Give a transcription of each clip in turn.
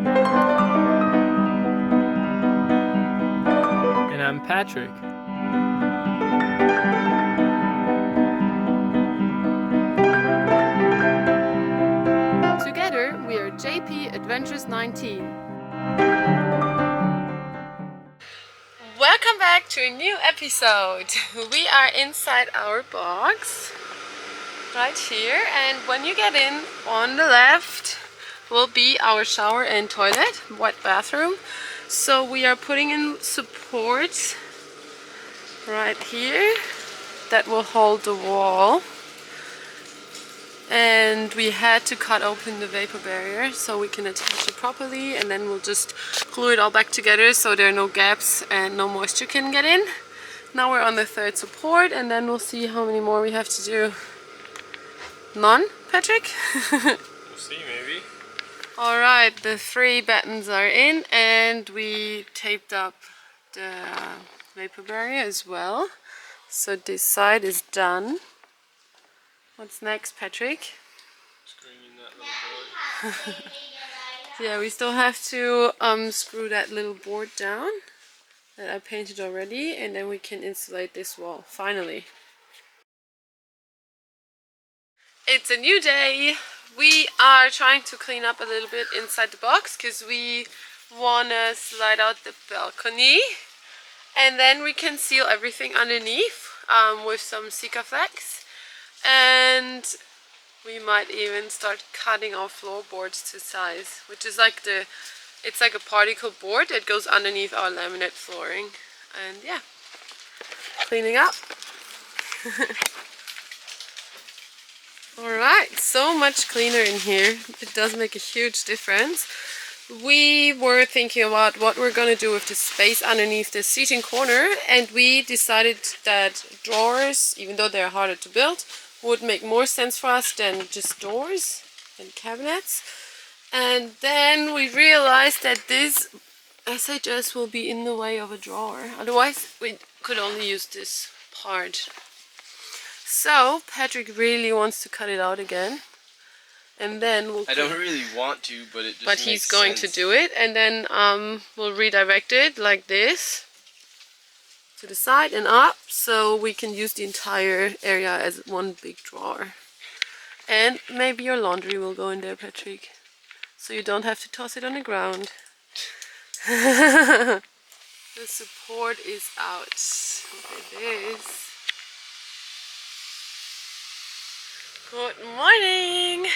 And I'm Patrick. Together we are JP Adventures 19. Welcome back to a new episode. We are inside our box right here, and when you get in, on the left will be our shower and toilet, wet bathroom. So we are putting in supports right here that will hold the wall, and we had to cut open the vapor barrier so we can attach it properly, and then we'll just glue it all back together so there are no gaps and no moisture can get in. Now we're on the third support, and then we'll see how many more we have to do. None, Patrick? We'll see, maybe. Alright, the 3 battens are in, and we taped up the vapor barrier as well. So this side is done. What's next, Patrick? Screwing in that little board. Yeah, we still have to screw that little board down that I painted already, and then we can insulate this wall, finally. It's a new day. We are trying to clean up a little bit inside the box because we want to slide out the balcony, and then we can seal everything underneath with some Sika flex, and we might even start cutting our floorboards to size, which is like it's like a particle board that goes underneath our laminate flooring. And yeah, cleaning up. Alright, so much cleaner in here. It does make a huge difference. We were thinking about what we're going to do with the space underneath the seating corner, and we decided that drawers, even though they're harder to build, would make more sense for us than just doors and cabinets. And then we realized that this SHS will be in the way of a drawer. Otherwise we could only use this part. So Patrick really wants to cut it out again, and then we'll... I don't really want to, but it just But he's going to do it, and then we'll redirect it like this to the side and up, so we can use the entire area as one big drawer. And maybe your laundry will go in there, Patrick, so you don't have to toss it on the ground. The support is out. Look at this. Good morning!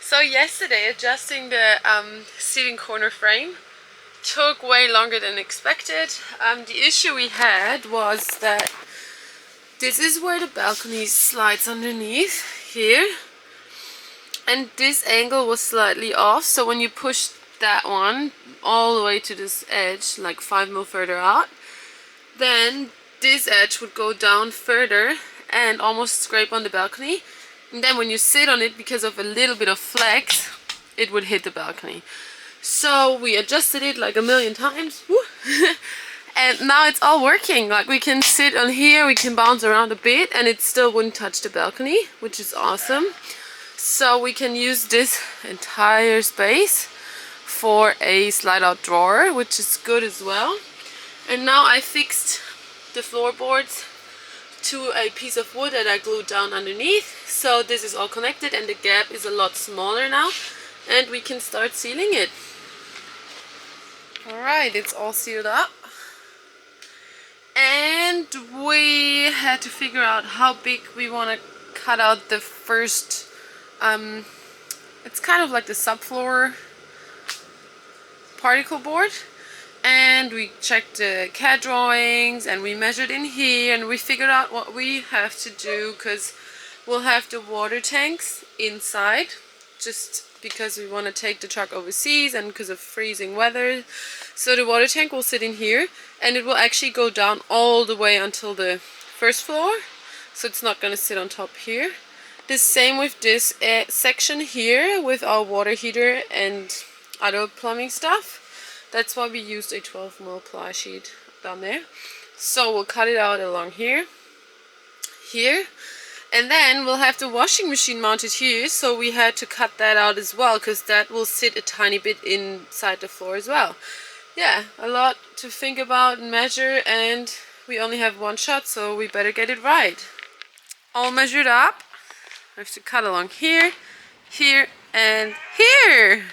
So yesterday, adjusting the seating corner frame took way longer than expected. The issue we had was that this is where the balcony slides underneath here, and this angle was slightly off, so when you push that one all the way to this edge, like 5 mil further out, then this edge would go down further and almost scrape on the balcony, and then when you sit on it, because of a little bit of flex, it would hit the balcony. So we adjusted it like a million times. And now it's all working. Like, we can sit on here, we can bounce around a bit, and it still wouldn't touch the balcony, which is awesome. So we can use this entire space for a slide out drawer, which is good as well. And now I fixed the floorboards to a piece of wood that I glued down underneath. So this is all connected, and the gap is a lot smaller now, and we can start sealing it. Alright, it's all sealed up. And we had to figure out how big we want to cut out the first, it's kind of like the subfloor particle board. And we checked the CAD drawings, and we measured in here, and we figured out what we have to do, because we'll have the water tanks inside, just because we want to take the truck overseas and because of freezing weather. So the water tank will sit in here, and it will actually go down all the way until the first floor, so it's not going to sit on top here. The same with this section here with our water heater and other plumbing stuff. That's why we used a 12 mil ply sheet down there. So we'll cut it out along here, And then we'll have the washing machine mounted here, so we had to cut that out as well, because that will sit a tiny bit inside the floor as well. Yeah, a lot to think about and measure, and we only have one shot, so we better get it right. All measured up. I have to cut along here, here, and here.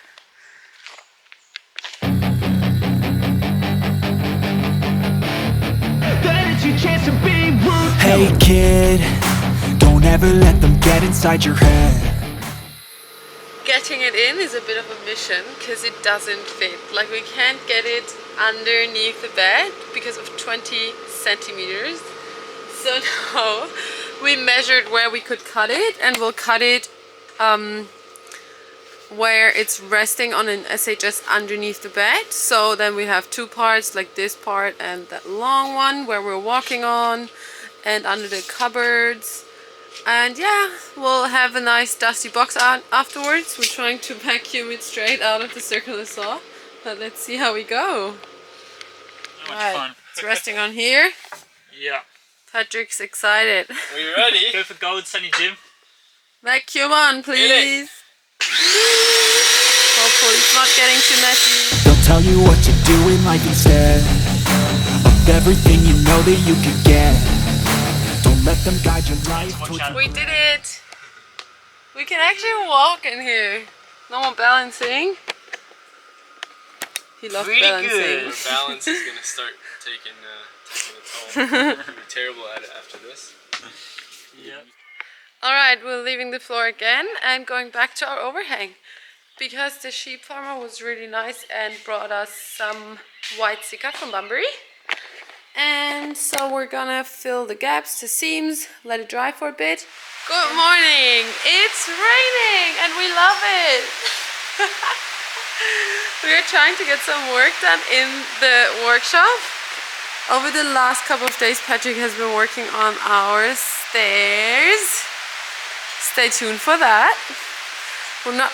Hey kid, don't ever let them get inside your head. Getting it in is a bit of a mission because it doesn't fit. Like, we can't get it underneath the bed because of 20 centimeters. So now we measured where we could cut it, and we'll cut it where it's resting on an SHS underneath the bed. So then we have two parts, like this part and that long one where we're walking on, and under the cupboards. And yeah, we'll have a nice dusty box out afterwards. We're trying to vacuum it straight out of the circular saw, but let's see how we go. That much fun. It's resting on here. Yeah. Patrick's excited. Are you ready? Go for gold, Sunny Jim. Vacuum on, please. Hopefully it's not getting too messy. They'll tell you what to do in life instead of everything you know that you could get. Don't let them guide your life. We did it! We can actually walk in here. No more balancing. He loves balancing. Your balance is gonna start taking a toll. You'll be terrible at it after this. Yep. Alright, we're leaving the floor again and going back to our overhang. Because the sheep farmer was really nice and brought us some white Sika from Bunbury. And so we're gonna fill the gaps, the seams, let it dry for a bit. Good morning! It's raining and we love it! We are trying to get some work done in the workshop. Over the last couple of days, Patrick has been working on our stairs. Stay tuned for that. We're not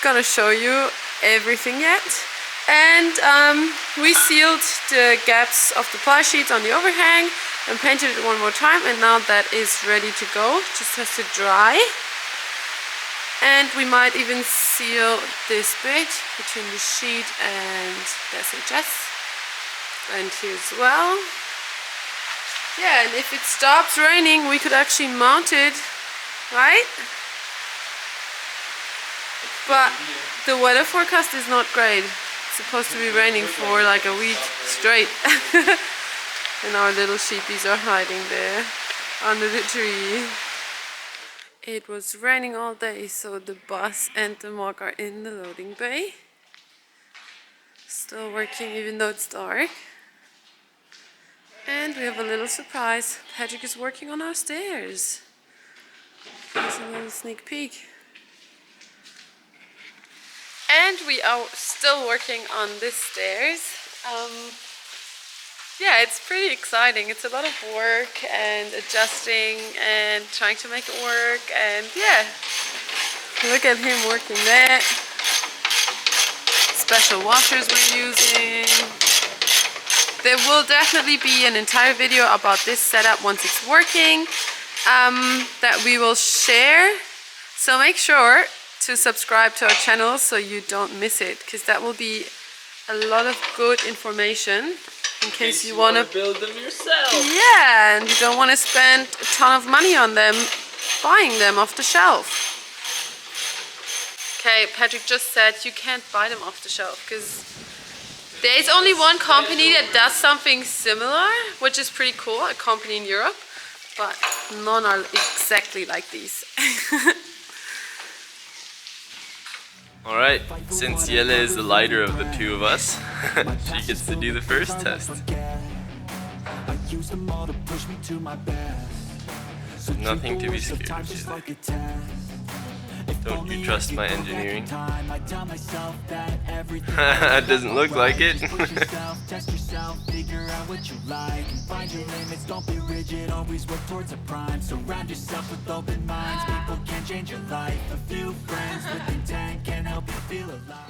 gonna show you everything yet. And we sealed the gaps of the ply sheets on the overhang and painted it one more time, and now that is ready to go. Just has to dry. And we might even seal this bit between the sheet and the SHS. And here as well. Yeah, and if it stops raining, we could actually mount it, right? But the weather forecast is not great. It's supposed to be raining for like a week straight. And our little sheepies are hiding there under the tree. It was raining all day, so the bus and the mog are in the loading bay. Still working even though it's dark. And we have a little surprise. Patrick is working on our stairs. Here's a little sneak peek. And we are still working on this stairs. Yeah, it's pretty exciting. It's a lot of work and adjusting and trying to make it work. And yeah, look at him working there. Special washers we're using. There will definitely be an entire video about this setup once it's working that we will share. So make sure to subscribe to our channel so you don't miss it, because that will be a lot of good information in case you want to build them yourself. Yeah, and you don't want to spend a ton of money on them, buying them off the shelf. Okay, Patrick just said you can't buy them off the shelf because there's only one company that does something similar, which is pretty cool, a company in Europe, but none are exactly like these. Alright, since Jelle is the lighter of the two of us, she gets to do the first test. Nothing to be scared of, Jelle. Don't you trust my engineering? It doesn't look like it.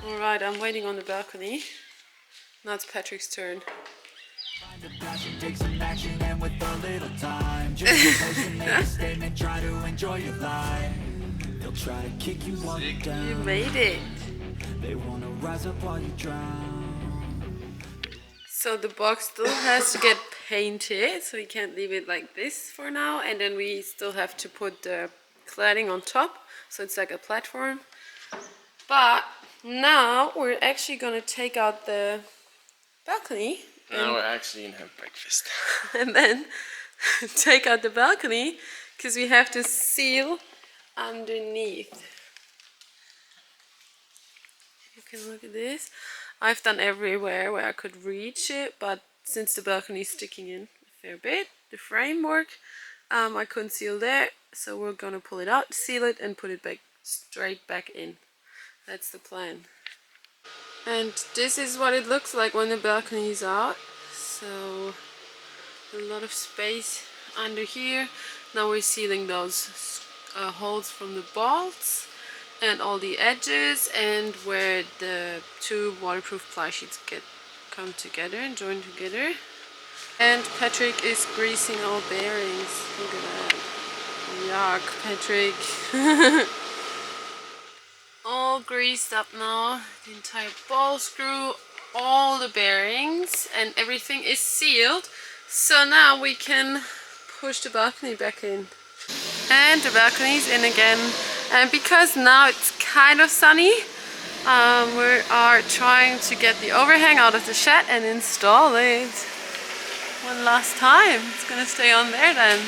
Alright, I'm waiting on the balcony. Now it's Patrick's turn. the passion, take some action, and with a little time, just be patient, make a statement, try to enjoy your life. They'll try to kick you while you're down. You made it. They wanna rise up while you drown. So the box still has to get painted, so we can't leave it like this for now. And then we still have to put the cladding on top, so it's like a platform. But now we're actually gonna take out the balcony. Now we're actually gonna have breakfast. And then take out the balcony because we have to seal underneath. You can look at this. I've done everywhere where I could reach it, but since the balcony is sticking in a fair bit, the framework, I couldn't seal there, so we're gonna pull it out, seal it, and put it back straight back in. That's the plan. And this is what it looks like when the balcony is out. So a lot of space under here. Now we're sealing those holes from the bolts and all the edges, and where the two waterproof ply sheets come together and join together. And Patrick is greasing all bearings. Look at that. Yuck, Patrick. All greased up now. The entire ball screw, all the bearings, and everything is sealed. So now we can push the balcony back in. And the balcony is in again. And because now it's kind of sunny, we are trying to get the overhang out of the shed and install it one last time. It's gonna stay on there then.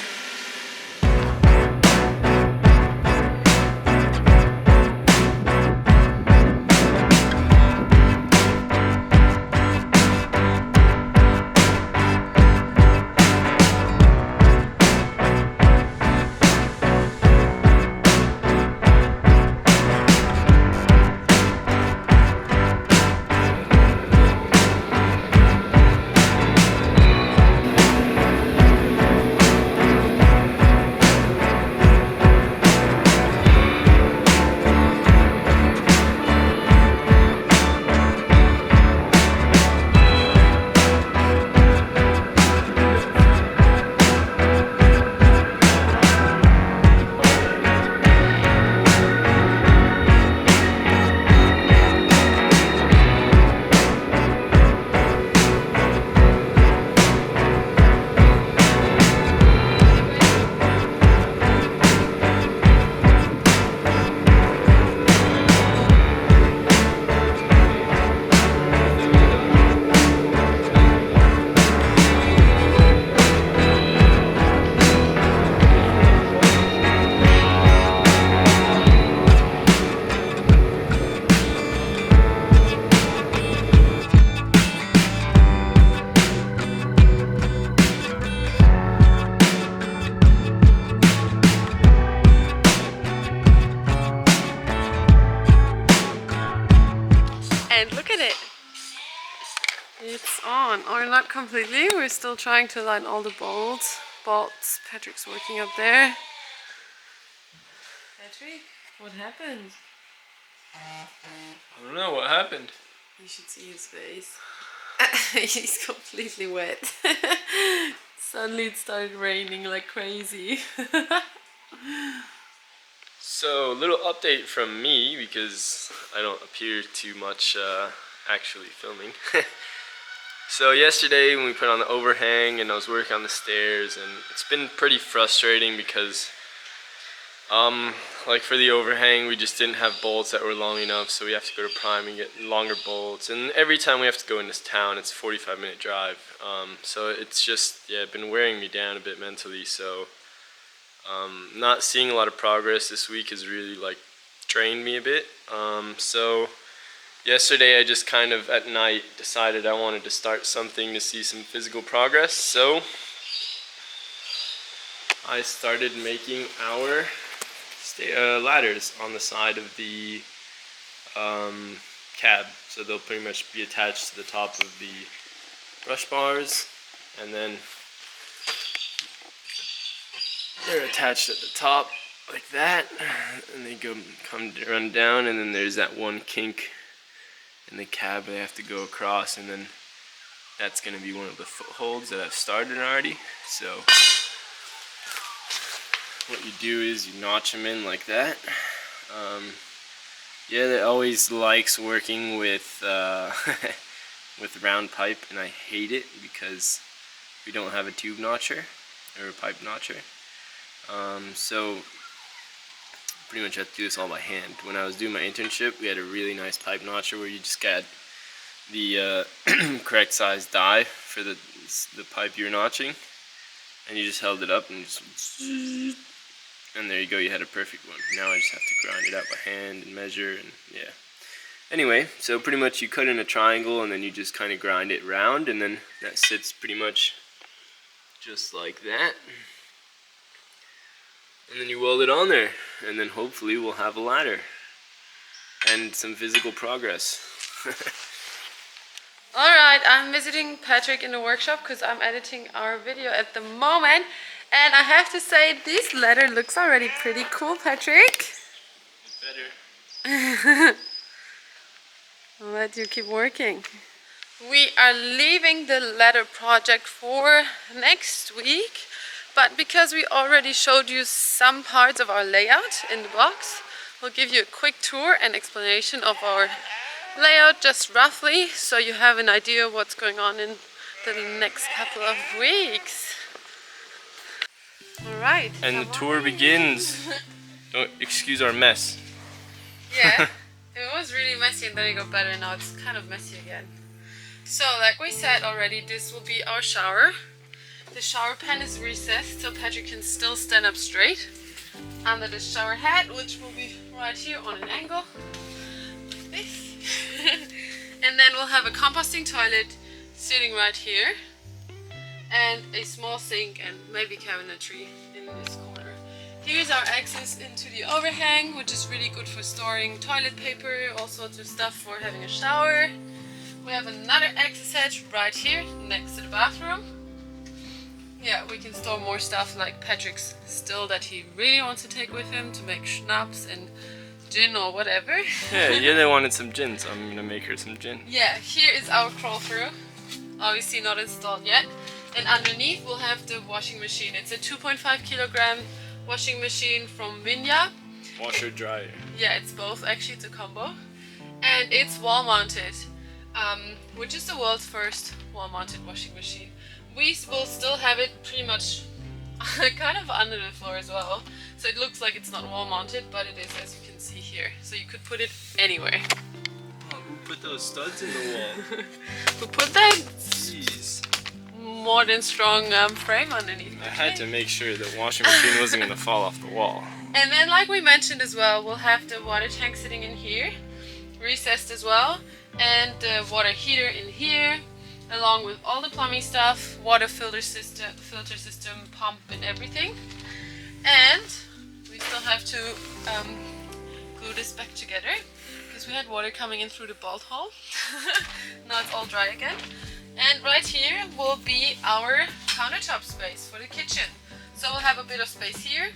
And look at it. It's on, or not completely. We're still trying to line all the bolts. Patrick's working up there. Patrick, what happened? I don't know what happened. You should see his face. He's completely wet. Suddenly it started raining like crazy. So, little update from me, because I don't appear too much actually filming. So yesterday when we put on the overhang and I was working on the stairs, and it's been pretty frustrating because like for the overhang we just didn't have bolts that were long enough, so we have to go to Prime and get longer bolts, and every time we have to go in this town it's a 45-minute drive, so it's just, yeah, been wearing me down a bit mentally. So not seeing a lot of progress this week has really like drained me a bit. So yesterday I just kind of at night decided I wanted to start something to see some physical progress, so I started making our ladders on the side of the cab. So they'll pretty much be attached to the top of the brush bars, and then they're attached at the top like that, and they run down, and then there's that one kink in the cab they have to go across, and then that's going to be one of the footholds that I've started already. So what you do is you notch them in like that. Yeah, that always likes working with with round pipe, and I hate it because we don't have a tube notcher or a pipe notcher. So pretty much have to do this all by hand. When I was doing my internship, we had a really nice pipe notcher where you just got the correct size die for the pipe you're notching, and you just held it up and just, and there you go, you had a perfect one. Now I just have to grind it out by hand and measure, and yeah. Anyway, so pretty much you cut in a triangle and then you just kind of grind it round, and then that sits pretty much just like that. And then you weld it on there, and then hopefully we'll have a ladder and some physical progress. Alright, I'm visiting Patrick in the workshop because I'm editing our video at the moment. And I have to say, this ladder looks already pretty cool, Patrick. Better. I'll let you keep working. We are leaving the ladder project for next week. But because we already showed you some parts of our layout in the box, we'll give you a quick tour and explanation of our layout just roughly, so you have an idea of what's going on in the next couple of weeks. Alright. And the tour begins. Don't excuse our mess. Yeah, it was really messy and then it got better, now it's kind of messy again. So like we said already, this will be our shower. The shower pan is recessed so Patrick can still stand up straight under the shower head, which will be right here on an angle like this. And then we'll have a composting toilet sitting right here, and a small sink and maybe cabinetry in this corner. Here's our access into the overhang, which is really good for storing toilet paper, all sorts of stuff for having a shower. We have another access hatch right here next to the bathroom. Yeah, we can store more stuff like Patrick's still that he really wants to take with him to make schnapps and gin or whatever. Yeah, they wanted some gin, so I'm gonna make her some gin. Yeah, here is our crawl through. Obviously not installed yet. And underneath we'll have the washing machine. It's a 2.5 kilogram washing machine from Minya. Washer dryer. Yeah, it's both actually, it's a combo. And it's wall mounted, which is the world's first wall mounted washing machine. We will still have it pretty much kind of under the floor as well. So it looks like it's not wall mounted, but it is, as you can see here. So you could put it anywhere. Oh, who put those studs in the wall? Who put that Jeez. more than strong frame underneath? I had to make sure the washing machine wasn't gonna fall off the wall. And then like we mentioned as well, we'll have the water tank sitting in here, recessed as well, and the water heater in here, along with all the plumbing stuff, water filter system, pump and everything. And we still have to glue this back together because we had water coming in through the bolt hole. Now it's all dry again. And right here will be our countertop space for the kitchen. So we'll have a bit of space here.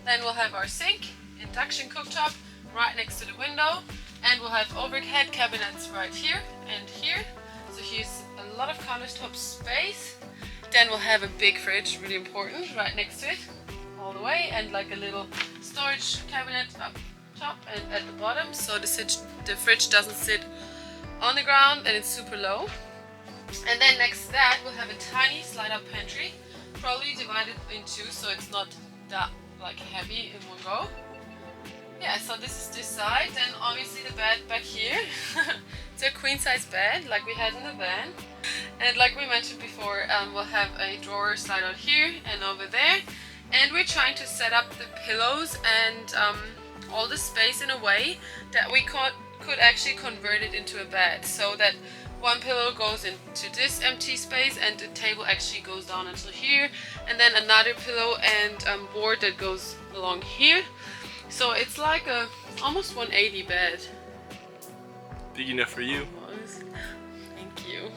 Then we'll have our sink, induction cooktop right next to the window, and we'll have overhead cabinets right here and here. So here's a lot of countertop space. Then we'll have a big fridge, really important, right next to it, all the way, and like a little storage cabinet up top and at the bottom, so the fridge doesn't sit on the ground and it's super low. And then next to that we'll have a tiny slide-out pantry, probably divided in two, so it's not that like heavy in one go. Yeah, so this is this side, and obviously the bed back here. It's a queen size bed like we had in the van. And like we mentioned before, we'll have a drawer slide out here and over there. And we're trying to set up the pillows and all the space in a way that we could actually convert it into a bed, so that one pillow goes into this empty space and the table actually goes down until here, and then another pillow and board that goes along here. So it's like a almost 180 bed. Big enough for you. Thank you.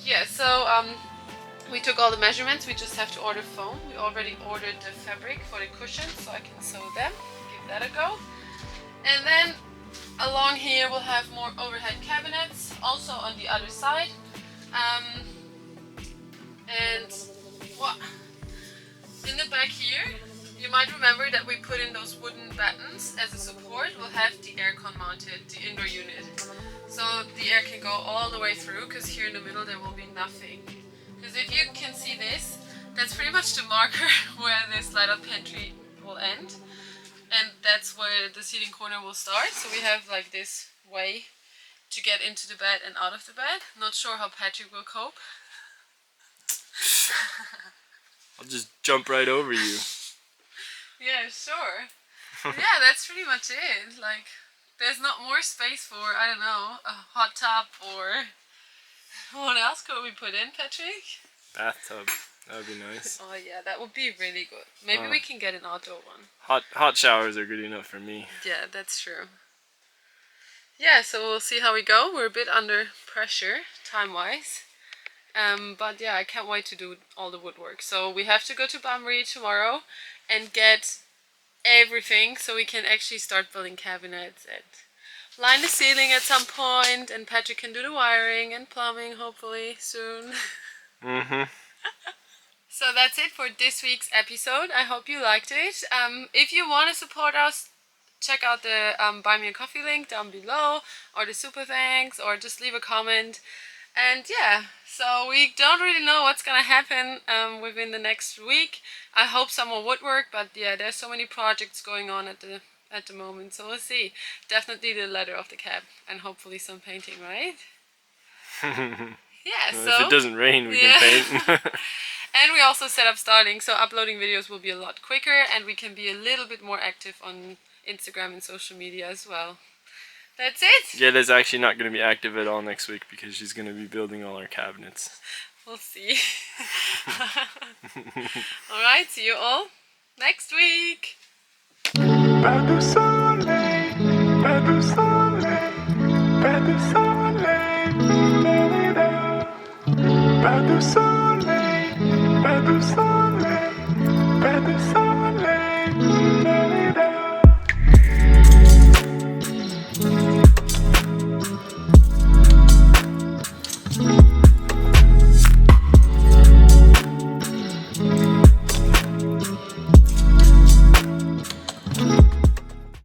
Yeah, so we took all the measurements. We just have to order foam. We already ordered the fabric for the cushions, so I can sew them. Give that a go. And then along here we'll have more overhead cabinets. Also on the other side And what? In the back here, you might remember that we put in those wooden battens as a support. We'll have the aircon mounted, the indoor unit. So the air can go all the way through, because here in the middle there will be nothing. Because if you can see this, that's pretty much the marker where this light-up pantry will end. And that's where the seating corner will start. So we have like this way to get into the bed and out of the bed. Not sure how Patrick will cope. I'll just jump right over you. Yeah, sure. Yeah, that's pretty much it. Like, there's not more space for, I don't know, a hot tub or... What else could we put in, Patrick? Bathtub. That would be nice. Oh yeah, that would be really good. Maybe we can get an outdoor one. Hot showers are good enough for me. Yeah, that's true. Yeah, so we'll see how we go. We're a bit under pressure, time-wise. But yeah, I can't wait to do all the woodwork. So we have to go to Banbury tomorrow and get everything so we can actually start building cabinets and line the ceiling at some point, and Patrick can do the wiring and plumbing hopefully soon. So that's it for this week's episode. I hope you liked it. If you want to support us, check out the Buy Me a Coffee link down below, or the super thanks, or just leave a comment. And yeah, so we don't really know what's gonna happen within the next week. I hope some more woodwork, but yeah, there's so many projects going on at the moment, so we'll see. Definitely the leather of the cab, and hopefully some painting, right? Yeah, so if it doesn't rain, we can paint. And we also set up starting, so uploading videos will be a lot quicker, and we can be a little bit more active on Instagram and social media as well. That's it. Jada's actually not going to be active at all next week because she's going to be building all our cabinets. We'll see. Alright, see you all next week. Pas de soleil, pas de soleil, pas de soleil, pas de soleil, pas de soleil.